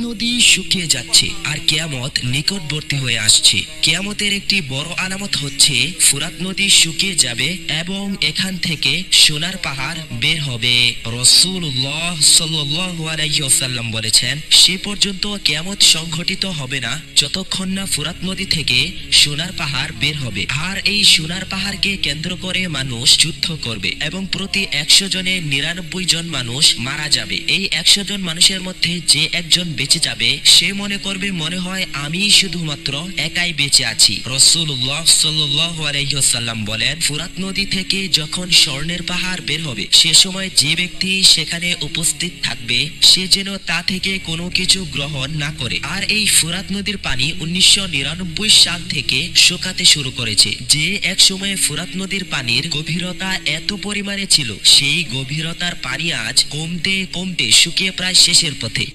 নদী শুকিয়ে যাচ্ছে আর কিয়ামত নিকটবর্তী হয়ে আসছে। কিয়ামতের একটি বড় আলামত হচ্ছে ফুরাত নদী শুকিয়ে যাবে এবং এখান থেকে সোনার পাহাড় বের হবে। রাসূলুল্লাহ সাল্লাল্লাহু আলাইহি ওয়াসাল্লাম বলেছেন, সে পর্যন্ত কিয়ামত সংঘটিত হবে না যতক্ষণ না ফুরাত নদী থেকে সোনার পাহাড় বের হবে। আর এই সোনার পাহাড়কে কেন্দ্র করে মানুষ যুদ্ধ করবে এবং প্রতি 100 জনে 99 জন মানুষ মারা যাবে। এই 100 জন মানুষের মধ্যে যে একজন বেঁচে যাবে সে মনে করবে মনে হয় আমি শুধুমাত্র একাই বেঁচে আছি। রাসূলুল্লাহ সাল্লাল্লাহু আলাইহি ওয়াসাল্লাম বলেন, ফুরাত নদী থেকে যখন স্বর্ণের পাহাড় বের হবে সে সময় যে ব্যক্তি সেখানে উপস্থিত থাকবে সে যেন তা থেকে কোনো কিছু গ্রহণ না করে। আর এই ফুরাত নদীর পানি 1999 সাল থেকে শুকাতে শুরু করেছে। যে এক সময়ে ফুরাত নদীর পানির গভীরতা এত পরিমাণে ছিল সেই গভীরতার পানি আজ কমতে কমতে শুকিয়ে প্রায় শেষের পথে।